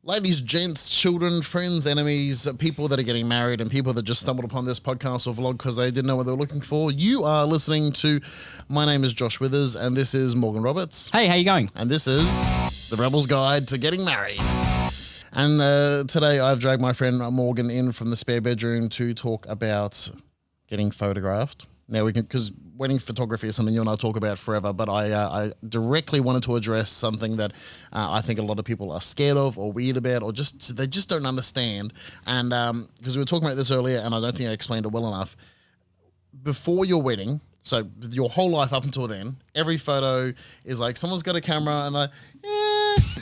Ladies, gents, children, friends, enemies, people that are getting married and people that just stumbled upon this podcast or vlog because they didn't know what they were looking for. You are listening to My Name is Josh Withers and this is Morgan Roberts. Hey, how you going? And this is The Rebel's Guide to Getting Married. And today I've dragged my friend Morgan in from the spare bedroom to talk about getting photographed. Now we can, because wedding photography is something you and I talk about forever, but I directly wanted to address something that I think a lot of people are scared of or weird about or just they just don't understand. And because we were talking about this earlier and I don't think I explained it well enough. Before your wedding, so your whole life up until then, every photo is like someone's got a camera and like,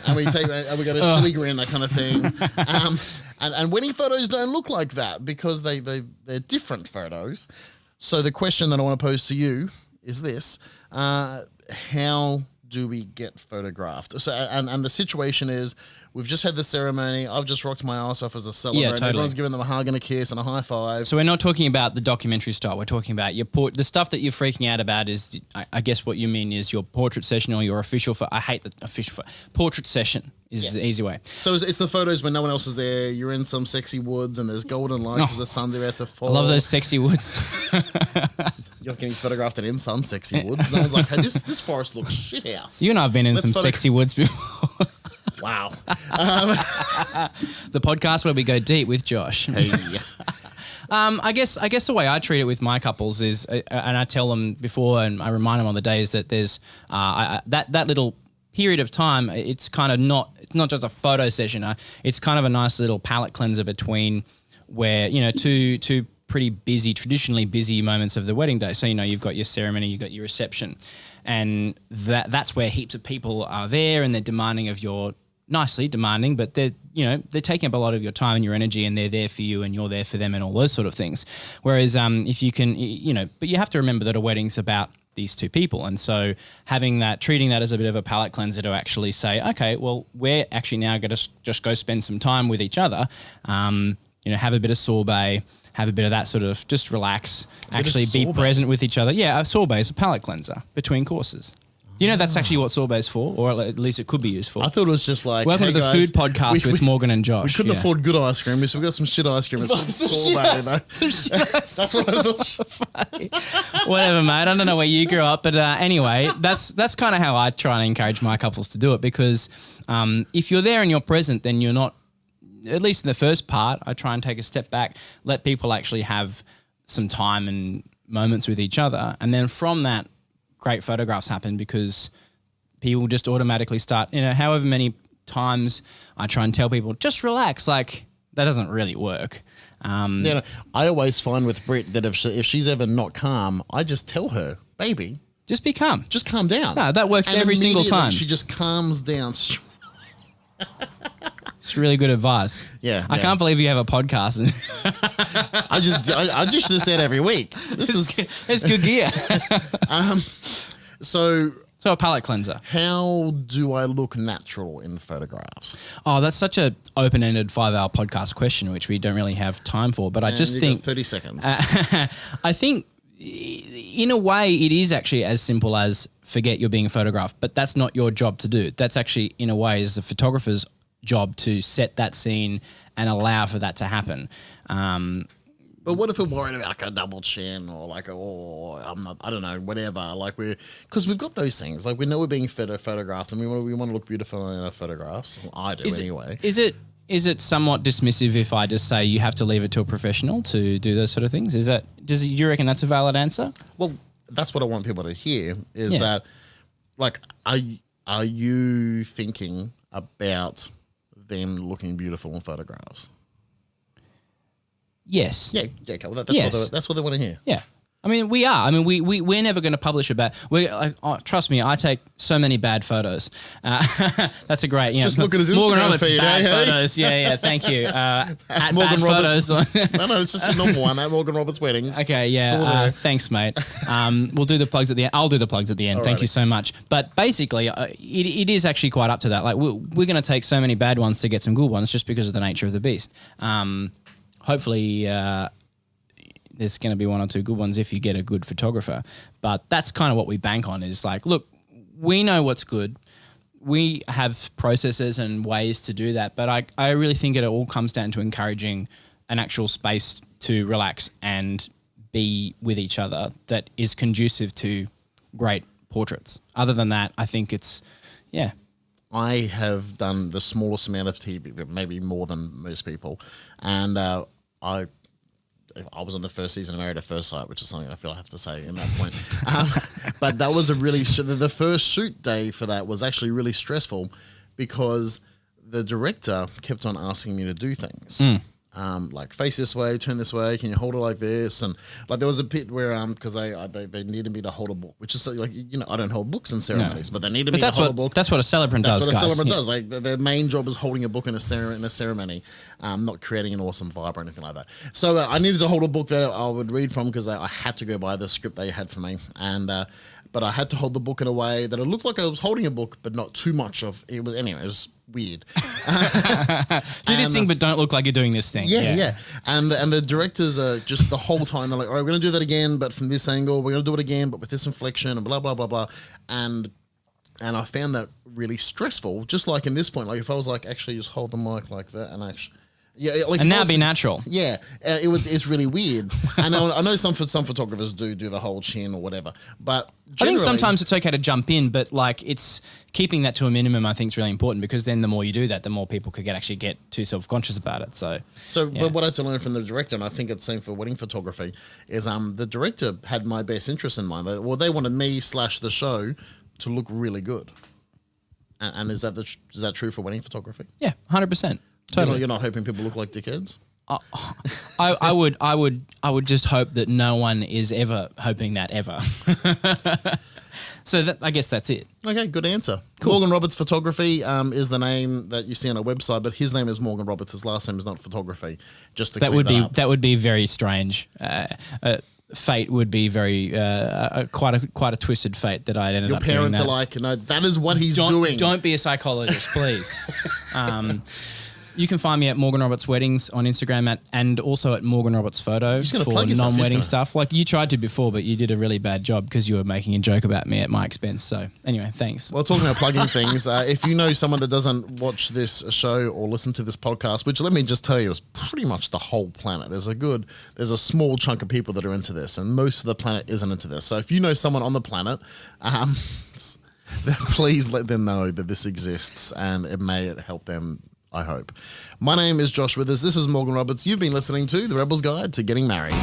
and we got a silly grin, that kind of thing. And wedding photos don't look like that because they're different photos. So the question that I want to pose to you is this: how do we get photographed? So and the situation is we've just had the ceremony. I've just rocked my ass off as a celebrant. Yeah, totally. Everyone's giving them a hug and a kiss and a high five. So we're not talking about the documentary style. We're talking about the stuff that you're freaking out about is, I guess what you mean is your portrait session or your official. I hate the official portrait session is the easy way. So it's the photos when no one else is there. You're in some sexy woods and there's golden light because the sun's about to fall. I love those sexy woods. You're getting photographed in sun sexy woods. No one's like, hey, this forest looks shit house. You and I have been in some sexy woods before. Wow. The podcast where we go deep with Josh. Hey. I guess the way I treat it with my couples is, and I tell them before, and I remind them on the days that there's that little period of time. It's kind of it's not just a photo session. It's kind of a nice little palate cleanser between where two pretty busy, traditionally busy moments of the wedding day. So you've got your ceremony, you've got your reception, and that's where heaps of people are there and they're demanding of your. Nicely demanding, but they're taking up a lot of your time and your energy, and they're there for you, and you're there for them, and all those sort of things. Whereas, if you can, but you have to remember that a wedding's about these two people, and so treating that as a bit of a palate cleanser to actually say, okay, well, we're actually now going to just go spend some time with each other, have a bit of sorbet, have a bit of that sort of just relax, actually be present with each other. Yeah, a sorbet is a palate cleanser between courses. That's actually what sorbet's for, or at least it could be used for. I thought it was just like, welcome to the guys, food podcast with Morgan and Josh. We couldn't afford good ice cream, so we got some shit ice cream. It's called sorbet. Some shit. That's what I thought. Whatever, mate. I don't know where you grew up, but anyway, that's kind of how I try and encourage my couples to do it, because if you're there and you're present, then you're not. At least in the first part, I try and take a step back, let people actually have some time and moments with each other, and then from that, great photographs happen, because people just automatically start, however many times I try and tell people, just relax, like that doesn't really work. I always find with Britt that if she's ever not calm, I just tell her, baby, just be calm. Just calm down. No, that works every single time. She just calms down. It's really good advice. Yeah. I can't believe you have a podcast. I just should have said every week. It's good gear. So a palate cleanser. How do I look natural in photographs? Oh, that's such a open-ended 5-hour podcast question, which we don't really have time for. But I just think 30 seconds. I think in a way it is actually as simple as forget you're being photographed, but that's not your job to do. That's actually in a way is the photographer's job to set that scene and allow for that to happen. But what if we're worried about like a double chin or like I don't know, whatever. Like because we've got those things. Like we know we're being photographed and we want to look beautiful in our photographs. Well, I do anyway. Is it somewhat dismissive if I just say you have to leave it to a professional to do those sort of things? Do you reckon that's a valid answer? Well, that's what I want people to hear is that, like, are you thinking about them looking beautiful in photographs? Yes. Yeah. Okay. Well, that's what they want to hear. Yeah. I mean, we are. I mean, we're never going to publish about. Trust me, I take so many bad photos. That's a great. Just look at his Morgan Instagram Roberts feed. Bad photos. Yeah. Thank you. At Morgan bad Roberts. photos. No, it's just a normal one. At Morgan Roberts weddings. Okay. Yeah. Thanks, mate. We'll do the plugs at the end. I'll do the plugs at the end. Alrighty. Thank you so much. But basically, it is actually quite up to that. Like we're going to take so many bad ones to get some good ones, just because of the nature of the beast. Hopefully. There's going to be one or two good ones if you get a good photographer. But that's kind of what we bank on is like, look, we know what's good. we have processes and ways to do that, but I really think it all comes down to encouraging an actual space to relax and be with each other that is conducive to great portraits. Other than that, I think it's, yeah. I have done the smallest amount of TV, but maybe more than most people, and I was on the first season of Married at First Sight, which is something I feel I have to say in that point. But that was the first shoot day for that was actually really stressful because the director kept on asking me to do things. Like face this way, turn this way. Can you hold it like this? And like there was a bit where because they needed me to hold a book, which is like I don't hold books in ceremonies, but they needed me to hold a book. That's what a celebrant does. That's what a guys. celebrant does. Like their main job is holding a book in a ceremony, not creating an awesome vibe or anything like that. So I needed to hold a book that I would read from because I had to go by the script they had for me, and but I had to hold the book in a way that it looked like I was holding a book, but not too much of it. Was anyway. It was weird. Do this thing, but don't look like you're doing this thing. Yeah. And the directors are just the whole time they're like, all right, we're gonna do that again, but from this angle. We're gonna do it again, but with this inflection and blah blah blah blah. And I found that really stressful. Just like in this point, like if I was like actually just hold the mic like that and actually. Yeah, like and now be natural. Yeah, it's really weird. I know some photographers do the whole chin or whatever, but I think sometimes it's okay to jump in, but like it's keeping that to a minimum. I think is really important because then the more you do that, the more people could actually get too self-conscious about it. So yeah. But what I had to learn from the director, and I think it's the same for wedding photography, is the director had my best interest in mind. Well, they wanted me / the show to look really good, and is that true for wedding photography? Yeah, 100%. Totally. You're not hoping people look like dickheads? I would just hope that no one is ever hoping that ever. So I guess that's it. Okay, good answer. Cool. Morgan Roberts Photography is the name that you see on our website, but his name is Morgan Roberts. His last name is not Photography. Just to that would be very strange. Fate would be very quite a twisted fate that I'd ended up doing. Your parents that. are like, no, that is what he's doing. Don't be a psychologist, please. You can find me at Morgan Roberts Weddings on Instagram and also at Morgan Roberts Photo for non-wedding stuff. Like you tried to before, but you did a really bad job because you were making a joke about me at my expense. So anyway, thanks. Well, talking about plugging things, if you know someone that doesn't watch this show or listen to this podcast, which let me just tell you is pretty much the whole planet. There's a small chunk of people that are into this, and most of the planet isn't into this. So if you know someone on the planet, please let them know that this exists and it may help them. I hope. My name is Josh Withers. This is Morgan Roberts. You've been listening to The Rebel's Guide to Getting Married.